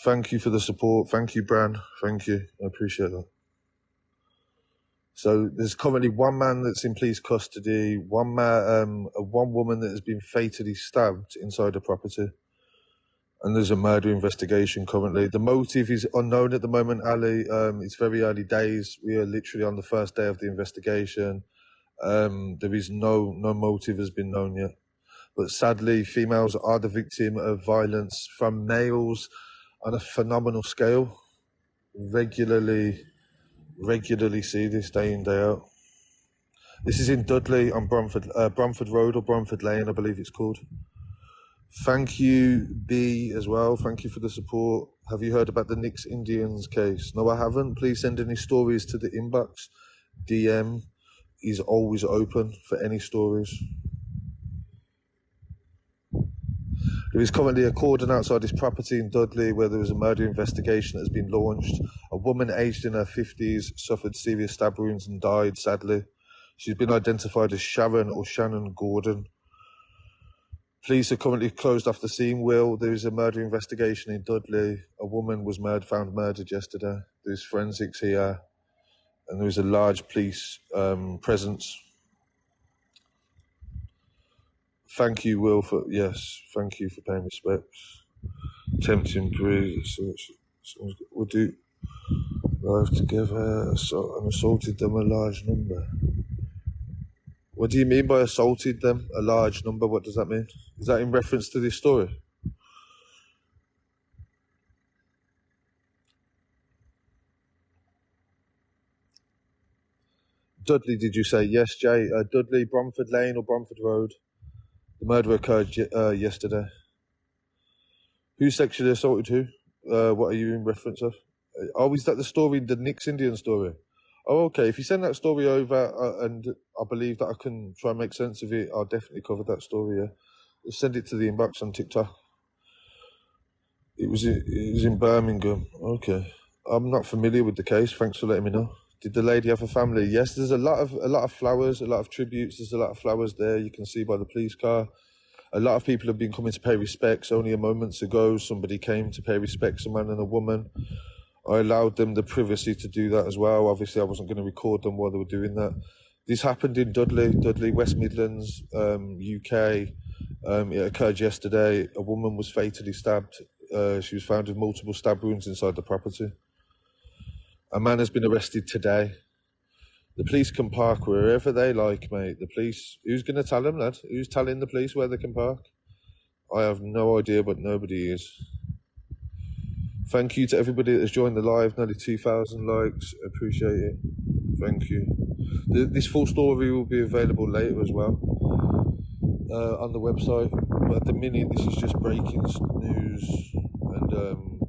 Thank you for the support. Thank you, Bran. Thank you. I appreciate that. So there's currently one man that's in police custody, one woman that has been fatally stabbed inside a property, and there's a murder investigation currently. The motive is unknown at the moment, Ali. It's very early days. We are literally on the first day of the investigation. There is no motive has been known yet. But sadly, females are the victim of violence from males on a phenomenal scale. Regularly see this day in, day out. This is in Dudley on Bromford Road or Bromford Lane, I believe it's called. Thank you, B, as well. Thank you for the support. Have you heard about the Nix Indians case? No, I haven't. Please send any stories to the inbox. DM is always open for any stories. There is currently a cordon outside this property in Dudley where there was a murder investigation that has been launched. A woman aged in her 50s suffered serious stab wounds and died, sadly. She's been identified as Sharon Gordon. Police are currently closed off the scene, Will. There is a murder investigation in Dudley. A woman was found murdered yesterday. There's forensics here. And there is a large police presence. Thank you, Will, thank you for paying respects. Tempting breeze. We'll do live together and assaulted them a large number. What do you mean by assaulted them a large number? What does that mean? Is that in reference to this story? Dudley, did you say? Yes, Jay. Dudley, Bromford Lane or Bromford Road. The murder occurred yesterday. Who sexually assaulted who? What are you in reference of? Oh, is that the story, the Nix Indian story? Oh, okay. If you send that story over and I believe that I can try and make sense of it, I'll definitely cover that story, yeah. Send it to the inbox on TikTok. It was in Birmingham. Okay. I'm not familiar with the case. Thanks for letting me know. Did the lady have a family? Yes, there's a lot of flowers, a lot of tributes. There's a lot of flowers there. You can see by the police car. A lot of people have been coming to pay respects. Only a moment ago, somebody came to pay respects, a man and a woman. I allowed them the privacy to do that as well. Obviously, I wasn't going to record them while they were doing that. This happened in Dudley, West Midlands, UK. It occurred yesterday. A woman was fatally stabbed. She was found with multiple stab wounds inside the property. A man has been arrested today. The police can park wherever they like, mate. The police, who's going to tell them, lad? Who's telling the police where they can park? I have no idea, but nobody is. Thank you to everybody that has joined the live. Nearly 2,000 likes. Appreciate it. Thank you. This full story will be available later as well on the website. But at the minute, this is just breaking news.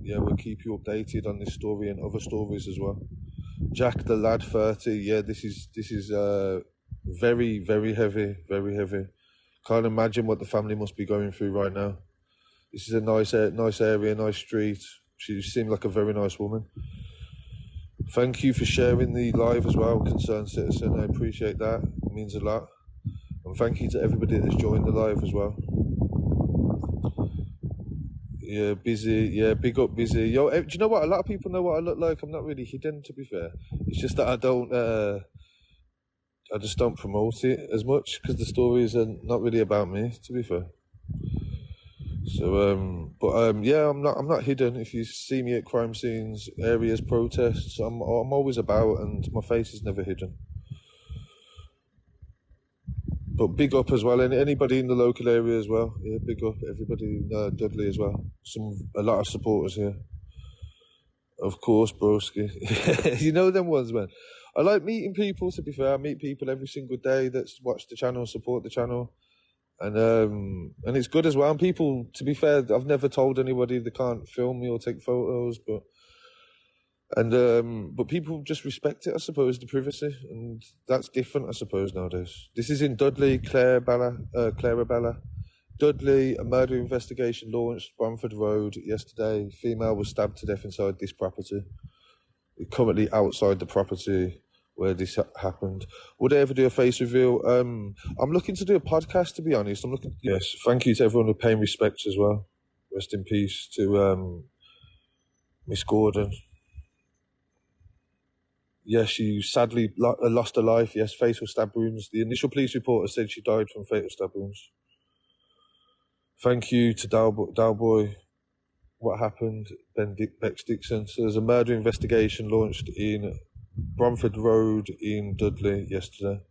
And we'll keep you updated on this story and other stories as well. Jack the lad 30. Yeah, this is very, very heavy, very heavy. Can't imagine what the family must be going through right now. This is a nice area, nice street. She seemed like a very nice woman. Thank you for sharing the live as well, concerned citizen. I appreciate that. It means a lot. And thank you to everybody that's joined the live as well. Yeah, busy. Yeah, big up, busy. Yo, do you know what? A lot of people know what I look like. I'm not really hidden, to be fair. It's just that I just don't promote it as much because the stories are not really about me, to be fair. So, I'm not hidden. If you see me at crime scenes, areas, protests, I'm always about, and my face is never hidden. But big up as well, and anybody in the local area as well. Yeah, big up everybody in Dudley as well. A lot of supporters here. Of course, broski. You know them ones, man. I like meeting people, to be fair. I meet people every single day that watch the channel, support the channel. And it's good as well. And people, to be fair, I've never told anybody they can't film me or take photos, but people just respect it, I suppose, the privacy, and that's different, I suppose, nowadays. This is in Dudley, Clarabella. Dudley, a murder investigation launched, Bromford Road, yesterday. Female was stabbed to death inside this property. Currently outside the property where this happened. Would I ever do a face reveal? I'm looking to do a podcast, to be honest. Yes, thank you to everyone who paying respects as well. Rest in peace to Miss Gordon. Yes, she sadly lost her life. Yes, fatal stab wounds. The initial police reporter said she died from fatal stab wounds. Thank you to Dalboy. What happened? Bex Dixon. So there's a murder investigation launched in Bromford Road in Dudley yesterday.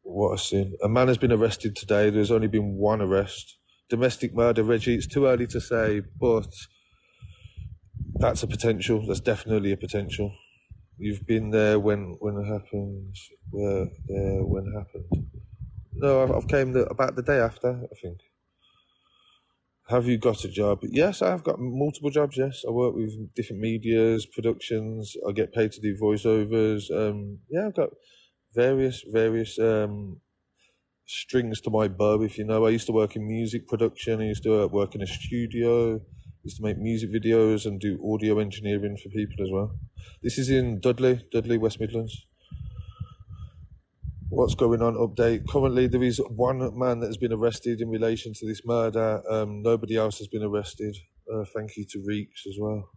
What a sin. A man has been arrested today. There's only been one arrest. Domestic murder, Reggie, it's too early to say, but that's a potential. That's definitely a potential. You've been there when it happened. Were there when it happened? No, I've came about the day after, I think. Have you got a job? Yes, I've got multiple jobs, yes. I work with different medias, productions. I get paid to do voiceovers. I've got various strings to my bow, if you know. I used to work in music production. I used to work in a studio. I used to make music videos and do audio engineering for people as well. This is in Dudley, West Midlands. What's going on? Update. Currently, there is one man that has been arrested in relation to this murder. Nobody else has been arrested. Thank you to Reeks as well.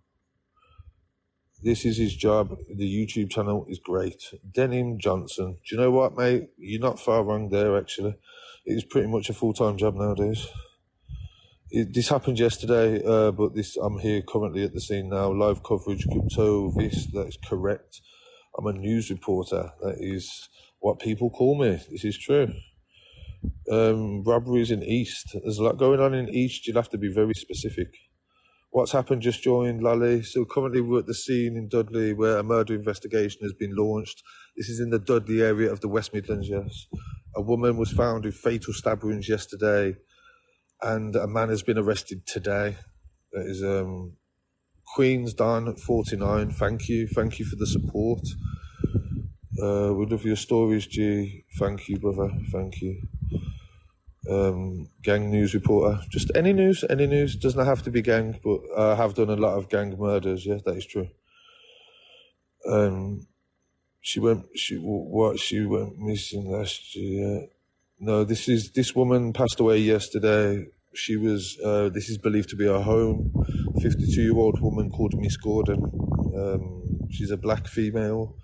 This is his job. The YouTube channel is great. Denim Johnson. Do you know what, mate? You're not far wrong there, actually. It is pretty much a full-time job nowadays. This happened yesterday, but I'm here currently at the scene now. Live coverage, crypto, that is correct. I'm a news reporter. That is what people call me. This is true. Robberies in East. There's a lot going on in East. You'll have to be very specific. What's happened? Just joined, Lally. So currently we're at the scene in Dudley where a murder investigation has been launched. This is in the Dudley area of the West Midlands, yes. A woman was found with fatal stab wounds yesterday, and a man has been arrested today. That is Queen's Don 49. Thank you for the support. We love your stories, G. Thank you, brother. Thank you. Gang news reporter. Just any news. Doesn't have to be gang, but I have done a lot of gang murders. Yes, that is true. She went missing last year. No, this woman passed away yesterday. She was, this is believed to be her home. 52-year-old woman called Miss Gordon. She's a black female.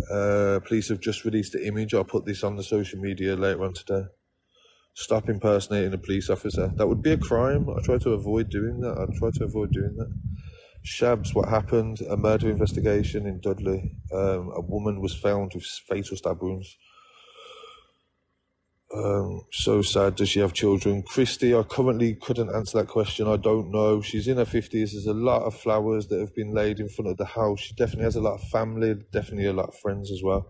Police have just released the image. I'll put this on the social media later on today. Stop impersonating a police officer. That would be a crime. I try to avoid doing that. Shabs, what happened? A murder investigation in Dudley. A woman was found with fatal stab wounds. So sad. Does she have children? Christy, I currently couldn't answer that question. I don't know. She's in her 50s. There's a lot of flowers that have been laid in front of the house. She definitely has a lot of family, definitely a lot of friends as well.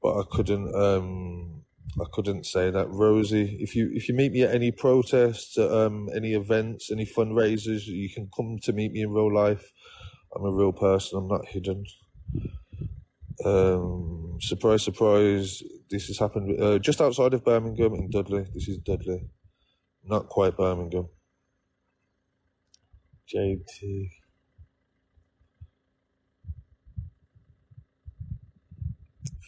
But I couldn't say that. Rosie, if you meet me at any protests, any events, any fundraisers, you can come to meet me in real life. I'm a real person. I'm not hidden. Surprise, this has happened just outside of Birmingham in Dudley. This is Dudley, not quite Birmingham. JT.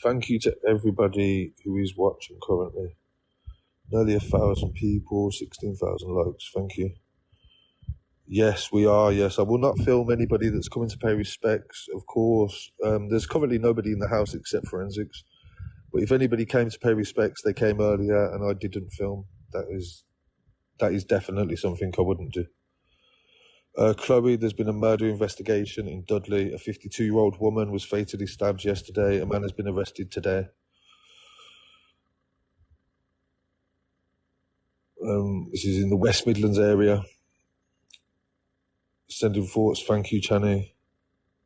Thank you to everybody who is watching currently. Nearly 1,000 people, 16,000 likes. Thank you. Yes, we are. Yes, I will not film anybody that's coming to pay respects. Of course, there's currently nobody in the house except forensics. But if anybody came to pay respects, they came earlier, and I didn't film. That is definitely something I wouldn't do. Chloe, there's been a murder investigation in Dudley. A 52-year-old woman was fatally stabbed yesterday. A man has been arrested today. This is in the West Midlands area. Sending thoughts. Thank you, Channy.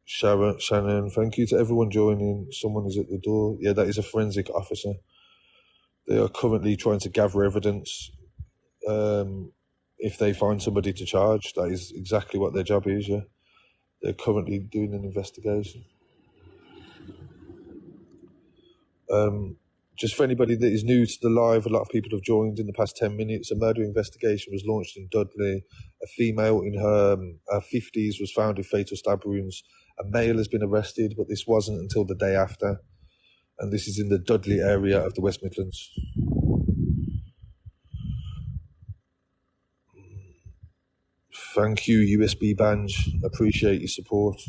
Shannon, thank you to everyone joining. Someone is at the door. Yeah, that is a forensic officer. They are currently trying to gather evidence. If they find somebody to charge, that is exactly what their job is, yeah. They're currently doing an investigation. Just for anybody that is new to the live, a lot of people have joined in the past 10 minutes. A murder investigation was launched in Dudley. A female in her 50s was found with fatal stab wounds. A male has been arrested, but this wasn't until the day after. And this is in the Dudley area of the West Midlands. Thank you, USB Banj. Appreciate your support.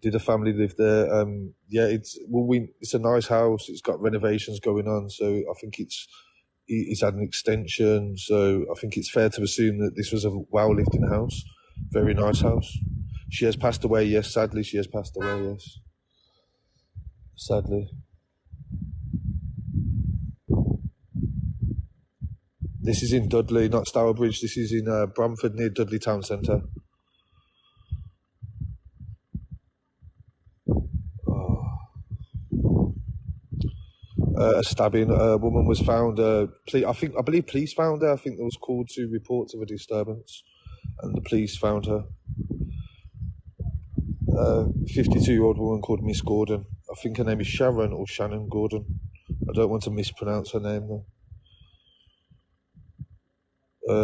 Did the family live there? Yeah, it's a nice house. It's got renovations going on, so I think it's had an extension. So I think it's fair to assume that this was a well-lived-in house. Very nice house. She has passed away. Yes, sadly, she has passed away. Yes, sadly. This is in Dudley, not Stourbridge. This is in Bromford, near Dudley Town Centre. A stabbing. A woman was found. I believe police found her. I think there was called to reports of a disturbance, and the police found her. 52-year-old woman called Miss Gordon. I think her name is Sharon or Shannon Gordon. I don't want to mispronounce her name though.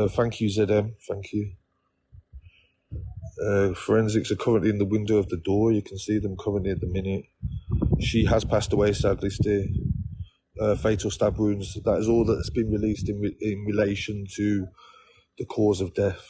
Thank you, ZM. Thank you. Forensics are currently in the window of the door. You can see them currently at the minute. She has passed away, sadly, still. Fatal stab wounds. That is all that's been released in relation to the cause of death.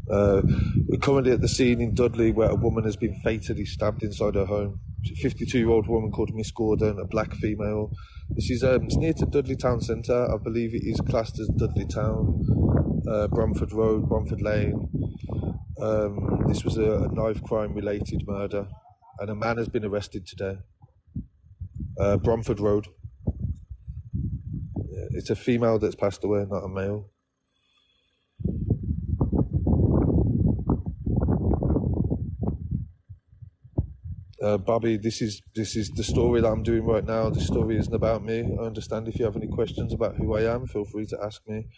We're currently at the scene in Dudley where a woman has been fatally stabbed inside her home. She's a 52-year-old woman called Miss Gordon, a black female. This is it's near to Dudley Town Centre. I believe it is classed as Dudley Town, Bromford Road, Bromford Lane. This was a knife crime-related murder, and a man has been arrested today. Bromford Road. Yeah, it's a female that's passed away, not a male. Bobby, this is the story that I'm doing right now. This story isn't about me. I understand if you have any questions about who I am, feel free to ask me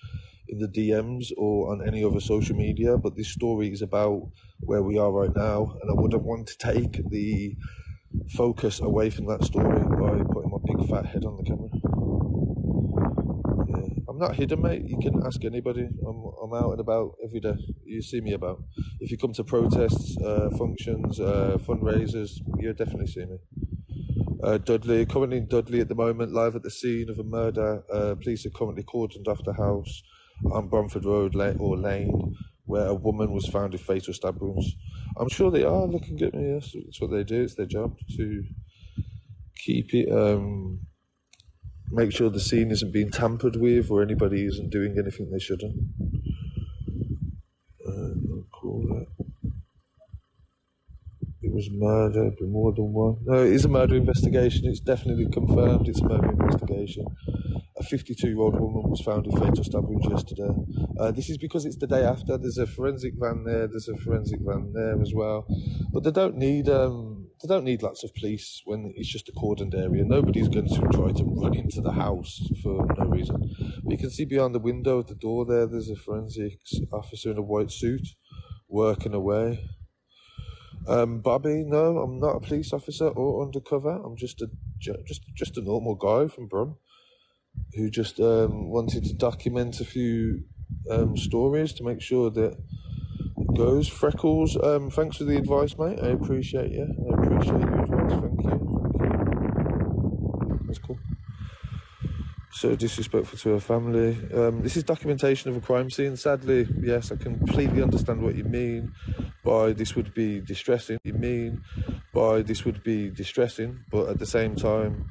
in the DMs or on any other social media. But this story is about where we are right now, and I wouldn't want to take the focus away from that story by putting my big fat head on the camera. Yeah. I'm not hidden, mate. You can ask anybody. I'm out and about every day. You see me about. If you come to protests, functions, fundraisers, you'll definitely see me. Dudley, currently in Dudley at the moment, live at the scene of a murder. Police are currently cordoned off the house on Bromford Road or Lane, where a woman was found with fatal stab wounds. I'm sure they are looking at me. Yes, it's what they do. It's their job to keep it. Make sure the scene isn't being tampered with or anybody isn't doing anything they shouldn't. I'll call that. It was murder, but more than one. No, it is a murder investigation. It's definitely confirmed it's a murder investigation. A 52-year-old woman was found with fatal stab wounds yesterday. This is because it's the day after. There's a forensic van there. There's a forensic van there as well. But they don't need lots of police when it's just a cordoned area. Nobody's going to try to run into the house for no reason. But you can see beyond the window of the door there, there's a forensics officer in a white suit working away. Bobby, no, I'm not a police officer or undercover. I'm just a normal guy from Brum who just wanted to document a few stories to make sure that it goes. Freckles, thanks for the advice, mate. I appreciate you. I appreciate your advice. Thank you. That's cool. So disrespectful to her family. This is documentation of a crime scene. Sadly, yes, I completely understand what you mean by this would be distressing. But at the same time,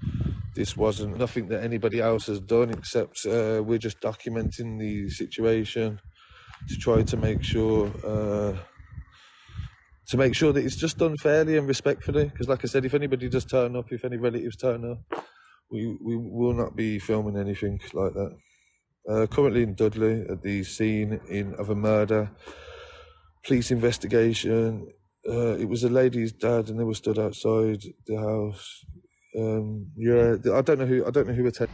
this wasn't nothing that anybody else has done except we're just documenting the situation to try to make sure that it's just done fairly and respectfully. Because like I said, if anybody does turn up, if any relatives turn up, we will not be filming anything like that. Currently in Dudley at the scene of a murder. Police investigation. It was a lady's dad, and they were stood outside the house. Yeah, I don't know who attended.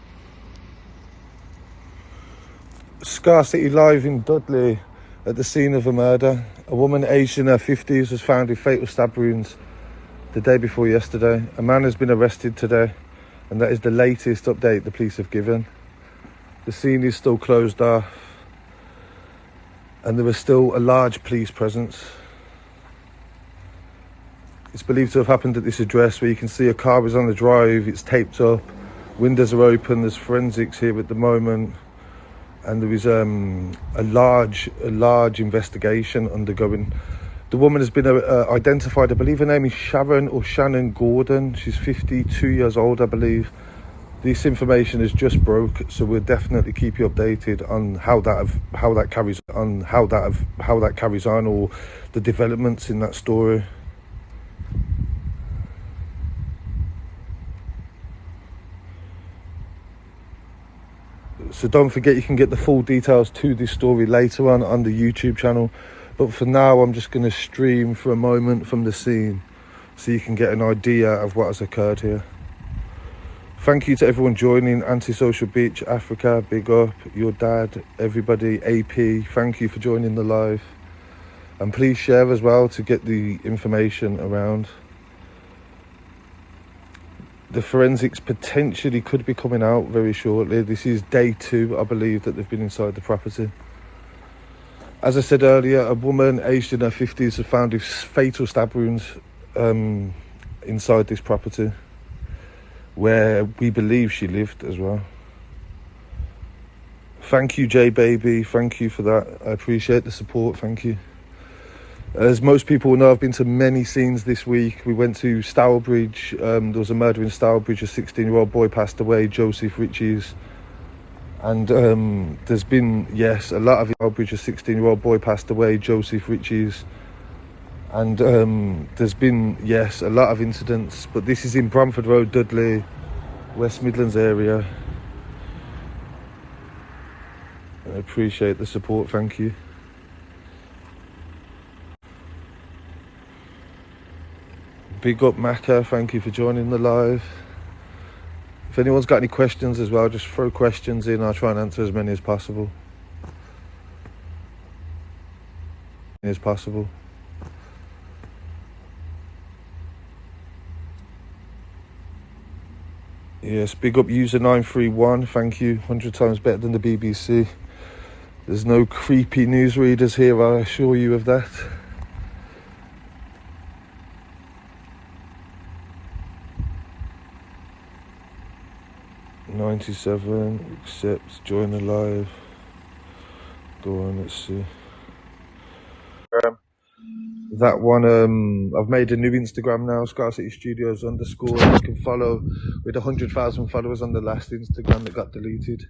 Scarcity live in Dudley at the scene of a murder. A woman aged in her 50s was found with fatal stab wounds the day before yesterday. A man has been arrested today, and that is the latest update the police have given. The scene is still closed off, and there is still a large police presence. It's believed to have happened at this address where you can see a car is on the drive, it's taped up, windows are open, there's forensics here at the moment. and there is a large investigation undergoing. The woman has been identified. I believe her name is Sharon Gordon. She's 52 years old, I believe. This information has just broke, so we'll definitely keep you updated on how that carries on, or the developments in that story. So don't forget, you can get the full details to this story later on the YouTube channel. But for now, I'm just going to stream for a moment from the scene so you can get an idea of what has occurred here. Thank you to everyone joining. Antisocial Beach, Africa, big up. Your dad, everybody, AP, thank you for joining the live. And please share as well to get the information around. The forensics potentially could be coming out very shortly. This is day 2, I believe, that they've been inside the property. As I said earlier, a woman aged in her 50s has found with fatal stab wounds inside this property, where we believe she lived as well. Thank you, J Baby. Thank you for that. I appreciate the support. Thank you. As most people know, I've been to many scenes this week. We went to Stourbridge. There was a murder in Stourbridge. A 16-year-old boy passed away, Joseph Ritchie's. And there's been, yes, a lot of Stourbridge. A 16-year-old boy passed away, Joseph Ritchie's. And there's been, yes, a lot of incidents. But this is in Bromford Road, Dudley, West Midlands area. I appreciate the support. Thank you. Big up Macca, thank you for joining the live. If anyone's got any questions as well, just throw questions in. I'll try and answer as many as possible. Yes, big up user 931, thank you. 100 times better than the BBC. There's no creepy newsreaders here, I assure you of that. $97, accept, join the live. Go on, let's see. That one, I've made a new Instagram now, Scarcity Studios _. You can follow with 100,000 followers on the last Instagram that got deleted.